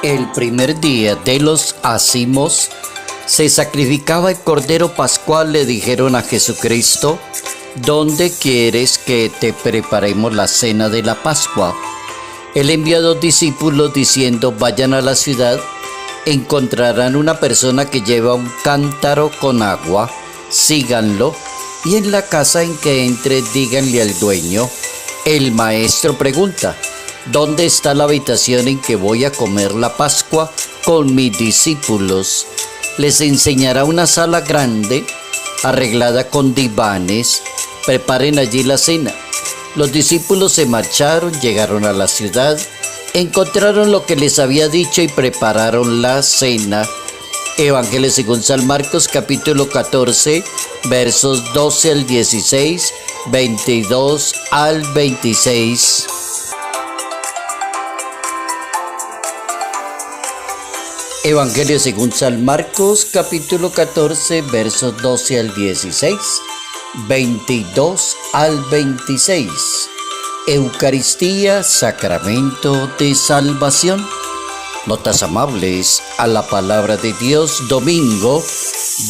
El primer día de los ázimos se sacrificaba el Cordero Pascual. Le dijeron a Jesucristo: ¿dónde quieres que te preparemos la cena de la Pascua? Él envió a 2 discípulos diciendo: vayan a la ciudad, encontrarán una persona que lleva un cántaro con agua, síganlo, y en la casa en que entre díganle al dueño: el maestro pregunta, ¿dónde está la habitación en que voy a comer la Pascua con mis discípulos? Les enseñará una sala grande, arreglada con divanes. Preparen allí la cena. Los discípulos se marcharon, llegaron a la ciudad, encontraron lo que les había dicho y prepararon la cena. Evangelio según San Marcos, capítulo 14, versos 12 al 16, 22 al 26. Evangelio según San Marcos, capítulo 14, versos 12 al 16, 22 al 26. Eucaristía, sacramento de salvación. Notas amables a la palabra de Dios, domingo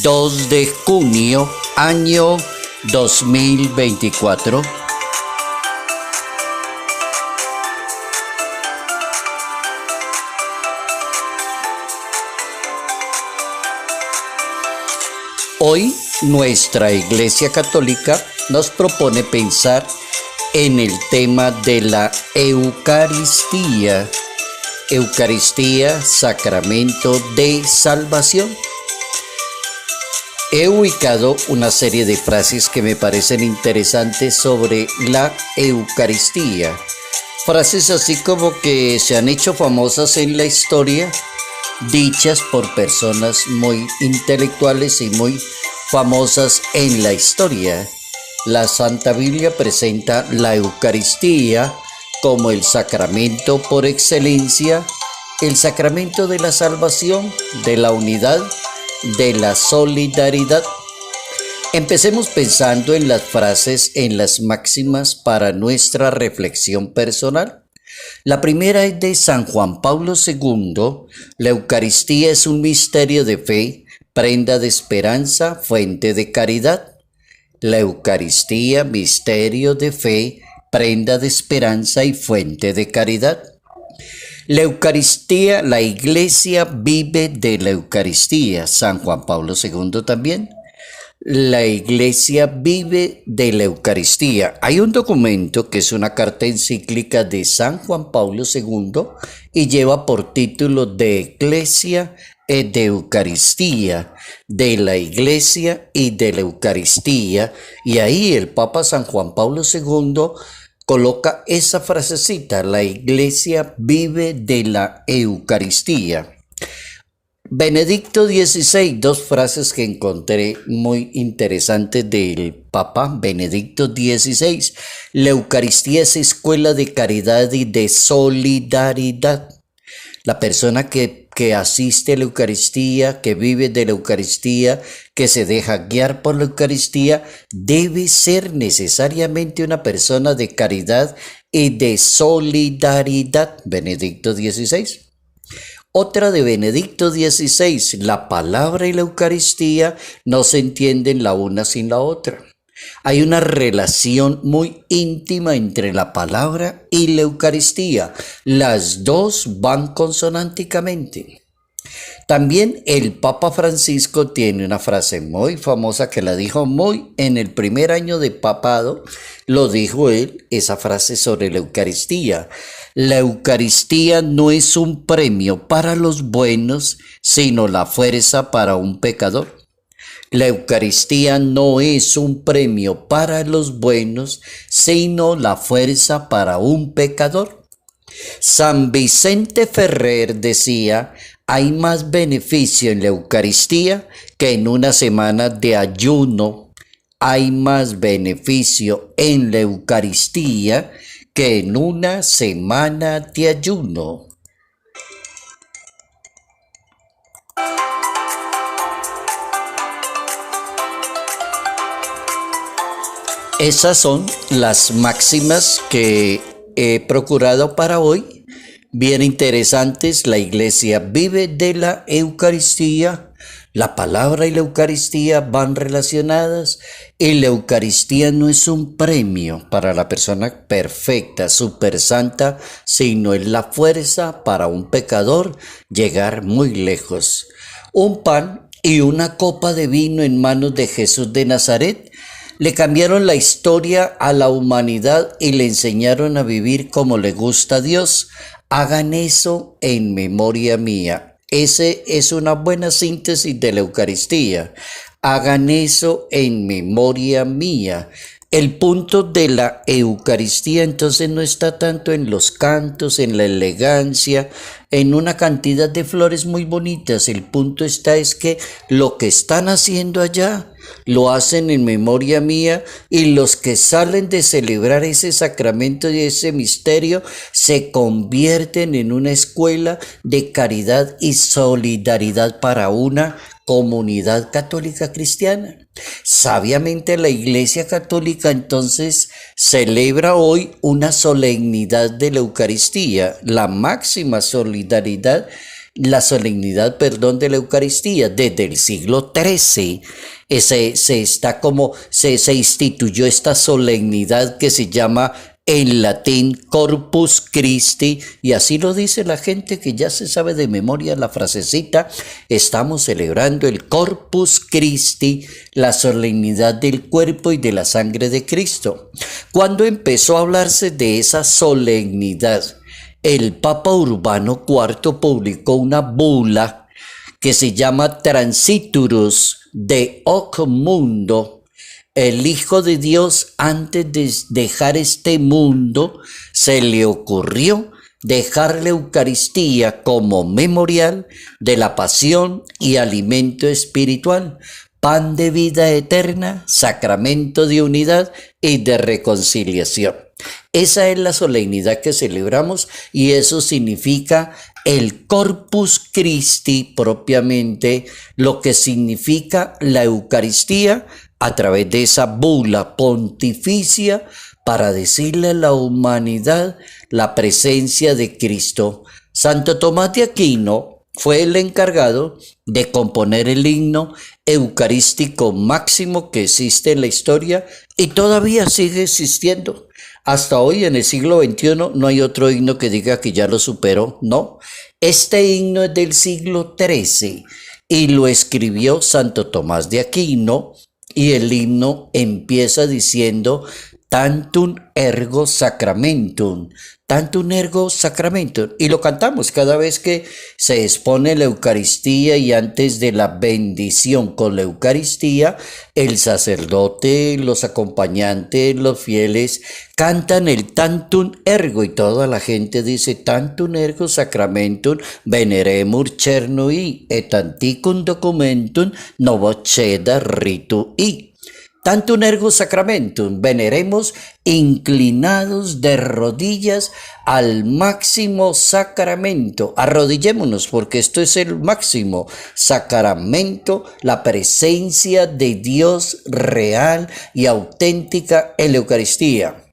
2 de junio, año 2024. Hoy nuestra Iglesia Católica nos propone pensar en el tema de la Eucaristía. Eucaristía, sacramento de salvación. He ubicado una serie de frases que me parecen interesantes sobre la Eucaristía. Frases así como que se han hecho famosas en la historia, dichas por personas muy intelectuales y muy famosas en la historia. La Santa Biblia presenta la Eucaristía como el sacramento por excelencia, el sacramento de la salvación, de la unidad, de la solidaridad. Empecemos pensando en las frases, en las máximas para nuestra reflexión personal. La primera es de San Juan Pablo II. La Eucaristía es un misterio de fe, prenda de esperanza, fuente de caridad. La Eucaristía, misterio de fe, prenda de esperanza y fuente de caridad. La Eucaristía, la Iglesia vive de la Eucaristía. San Juan Pablo II también. La Iglesia vive de la Eucaristía. Hay un documento que es una carta encíclica de San Juan Pablo II y lleva por título De Ecclesia e de Eucaristía, de la Iglesia y de la Eucaristía. Y ahí el Papa San Juan Pablo II coloca esa frasecita: la Iglesia vive de la Eucaristía. Benedicto XVI, 2 frases que encontré muy interesantes del Papa Benedicto XVI. La Eucaristía es escuela de caridad y de solidaridad. La persona que asiste a la Eucaristía, que vive de la Eucaristía, que se deja guiar por la Eucaristía, debe ser necesariamente una persona de caridad y de solidaridad. Benedicto XVI. Otra de Benedicto XVI: la palabra y la Eucaristía no se entienden la una sin la otra. Hay una relación muy íntima entre la palabra y la Eucaristía. Las dos van consonánticamente. También el Papa Francisco tiene una frase muy famosa que la dijo muy en el primer año de papado. Lo dijo él, esa frase sobre la Eucaristía. La Eucaristía no es un premio para los buenos, sino la fuerza para un pecador. La Eucaristía no es un premio para los buenos, sino la fuerza para un pecador. San Vicente Ferrer decía: hay más beneficio en la Eucaristía que en una semana de ayuno. Hay más beneficio en la Eucaristía que en una semana de ayuno. Esas son las máximas que he procurado para hoy bien interesantes. La iglesia vive de la Eucaristía. La palabra y la Eucaristía van relacionadas y la Eucaristía no es un premio para la persona perfecta, super santa, sino es la fuerza para un pecador llegar muy lejos. Un pan y una copa de vino en manos de Jesús de Nazaret le cambiaron la historia a la humanidad y le enseñaron a vivir como le gusta a Dios. Hagan eso en memoria mía. Ese es una buena síntesis de la Eucaristía. Hagan eso en memoria mía. El punto de la Eucaristía entonces no está tanto en los cantos, en la elegancia, en una cantidad de flores muy bonitas. El punto es que lo que están haciendo allá lo hacen en memoria mía, y los que salen de celebrar ese sacramento y ese misterio se convierten en una escuela de caridad y solidaridad para una comunidad católica cristiana. Sabiamente la Iglesia Católica entonces celebra hoy una solemnidad de la Eucaristía, la máxima solidaridad, la solemnidad, de la Eucaristía. Desde el siglo XIII se instituyó esta solemnidad que se llama en latín Corpus Christi, y así lo dice la gente que ya se sabe de memoria la frasecita. Estamos celebrando el Corpus Christi, la solemnidad del cuerpo y de la sangre de Cristo. Cuando empezó a hablarse de esa solemnidad, el Papa Urbano IV publicó una bula que se llama Transiturus de hoc mundo. El Hijo de Dios, antes de dejar este mundo, se le ocurrió dejar la Eucaristía como memorial de la pasión y alimento espiritual, pan de vida eterna, sacramento de unidad y de reconciliación. Esa es la solemnidad que celebramos, y eso significa el Corpus Christi propiamente, lo que significa la Eucaristía a través de esa bula pontificia para decirle a la humanidad la presencia de Cristo. Santo Tomás de Aquino fue el encargado de componer el himno eucarístico máximo que existe en la historia y todavía sigue existiendo. Hasta hoy, en el siglo XXI, no hay otro himno que diga que ya lo superó. No, este himno es del siglo XIII y lo escribió Santo Tomás de Aquino, y el himno empieza diciendo tantum ergo sacramentum, tantum ergo sacramentum, y lo cantamos cada vez que se expone la Eucaristía, y antes de la bendición con la Eucaristía, el sacerdote, los acompañantes, los fieles cantan el tantum ergo, y toda la gente dice tantum ergo sacramentum veneremur cernui et antiquum documentum novoceda ritu i. Tantum ergo sacramentum, veneremos inclinados de rodillas al máximo sacramento. Arrodillémonos, porque esto es el máximo sacramento, la presencia de Dios real y auténtica en la Eucaristía.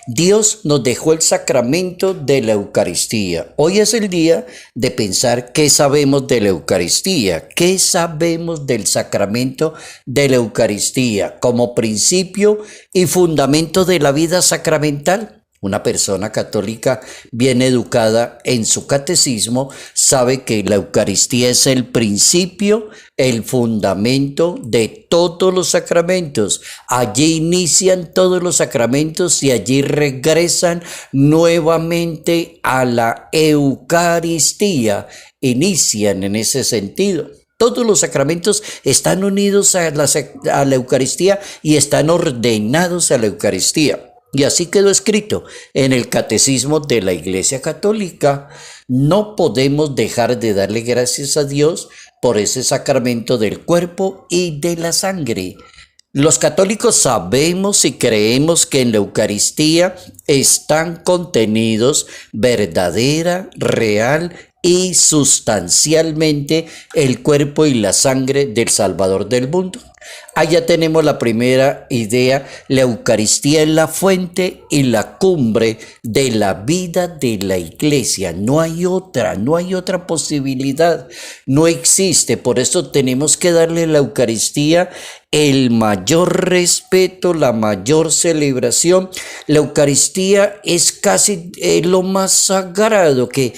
Dios nos dejó el sacramento de la Eucaristía. Hoy es el día de pensar qué sabemos de la Eucaristía, qué sabemos del sacramento de la Eucaristía como principio y fundamento de la vida sacramental. Una persona católica bien educada en su catecismo sabe que la Eucaristía es el principio, el fundamento de todos los sacramentos. Allí inician todos los sacramentos y allí regresan nuevamente a la Eucaristía. Inician en ese sentido. Todos los sacramentos están unidos a la Eucaristía y están ordenados a la Eucaristía. Y así quedó escrito en el Catecismo de la Iglesia Católica. No podemos dejar de darle gracias a Dios por ese sacramento del cuerpo y de la sangre. Los católicos sabemos y creemos que en la Eucaristía están contenidos verdadera, real y sustancialmente el cuerpo y la sangre del Salvador del mundo. Allá tenemos la primera idea. La Eucaristía es la fuente y la cumbre de la vida de la iglesia. No hay otra posibilidad. No existe. Por eso tenemos que darle a la Eucaristía el mayor respeto, la mayor celebración. La Eucaristía es casi lo más sagrado que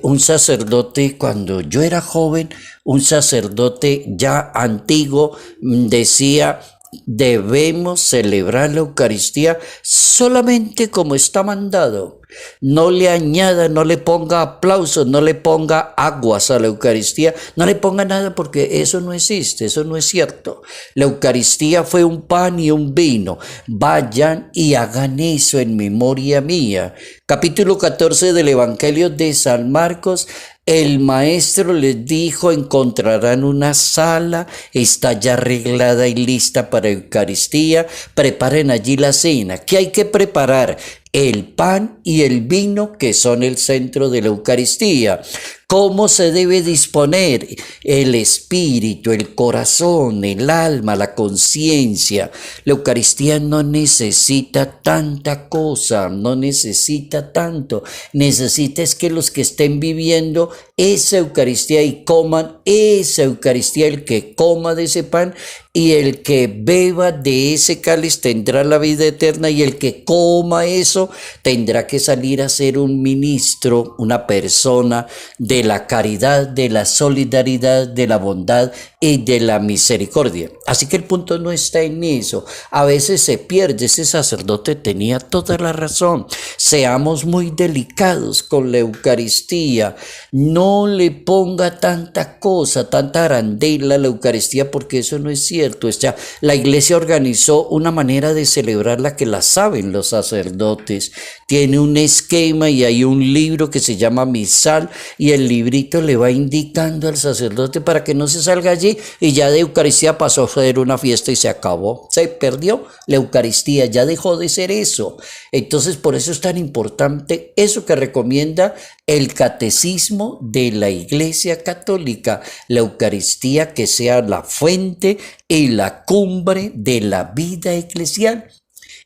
un sacerdote, cuando yo era joven, un sacerdote ya antiguo decía: debemos celebrar la Eucaristía solamente como está mandado. No le añada, no le ponga aplausos, no le ponga aguas a la Eucaristía, no le ponga nada, porque eso no existe, eso no es cierto. La Eucaristía fue un pan y un vino. Vayan y hagan eso en memoria mía. Capítulo 14 del Evangelio de San Marcos. El maestro les dijo: encontrarán una sala, está ya arreglada y lista para Eucaristía, preparen allí la cena. ¿Qué hay que preparar? El pan y el vino, que son el centro de la Eucaristía. ¿Cómo se debe disponer? El espíritu, el corazón, el alma, la conciencia. La Eucaristía no necesita tanta cosa, no necesita tanto. Necesita es que los que estén viviendo esa Eucaristía y coman esa Eucaristía, el que coma de ese pan y el que beba de ese cáliz tendrá la vida eterna, y el que coma eso tendrá que salir a ser un ministro, una persona de la caridad, de la solidaridad, de la bondad y de la misericordia. Así que el punto no está en eso. A veces se pierde. Ese sacerdote tenía toda la razón. Seamos muy delicados con la Eucaristía. No le ponga tanta cosa, tanta arandela a la Eucaristía, porque eso no es cierto. O sea, la iglesia organizó una manera de celebrarla que la saben los sacerdotes. Tiene un esquema y hay un libro que se llama misal, y el librito le va indicando al sacerdote para que no se salga allí y ya de Eucaristía pasó a ser una fiesta y se acabó. Se perdió la Eucaristía, ya dejó de ser eso. Entonces, por eso es tan importante eso que recomienda el catecismo de la Iglesia Católica: la Eucaristía que sea la fuente y la cumbre de la vida eclesial.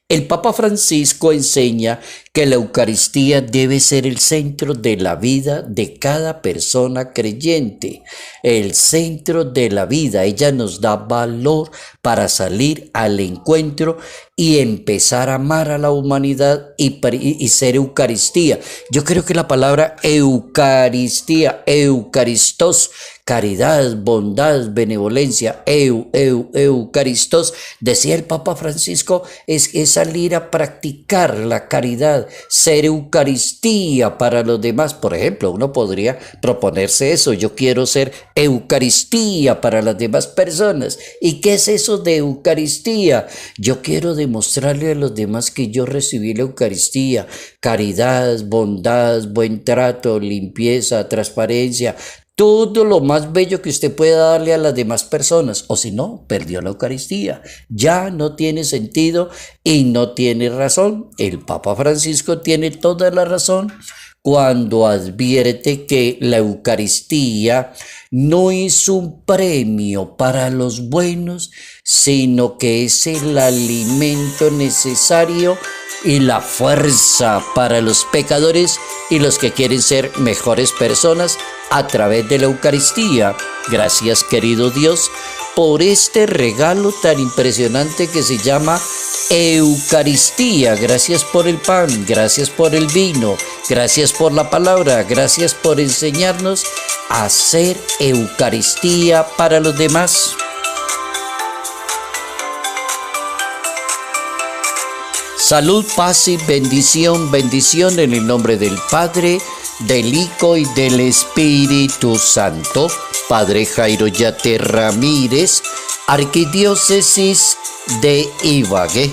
El Papa Francisco enseña que la Eucaristía debe ser el centro de la vida de cada persona creyente, el centro de la vida. Ella nos da valor para salir al encuentro y empezar a amar a la humanidad y ser Eucaristía. Yo creo que la palabra Eucaristía, Eucaristos, caridad, bondad, benevolencia, Eucaristos, decía el Papa Francisco, es salir a practicar la caridad, ser Eucaristía para los demás. Por ejemplo, uno podría proponerse eso: yo quiero ser Eucaristía para las demás personas. ¿Y qué es eso de Eucaristía? Yo quiero demostrarle a los demás que yo recibí la Eucaristía: caridad, bondad, buen trato, limpieza, transparencia, todo lo más bello que usted pueda darle a las demás personas. O si no, perdió la Eucaristía. Ya no tiene sentido y no tiene razón. El Papa Francisco tiene toda la razón cuando advierte que la Eucaristía no es un premio para los buenos, sino que es el alimento necesario y la fuerza para los pecadores y los que quieren ser mejores personas a través de la Eucaristía. Gracias, querido Dios, por este regalo tan impresionante que se llama Eucaristía. Gracias por el pan, gracias por el vino, gracias por la palabra, gracias por enseñarnos a hacer Eucaristía para los demás. Salud, paz y bendición, bendición en el nombre del Padre, del Hijo y del Espíritu Santo. Padre Jairo Yate Ramírez, Arquidiócesis de Ibagué.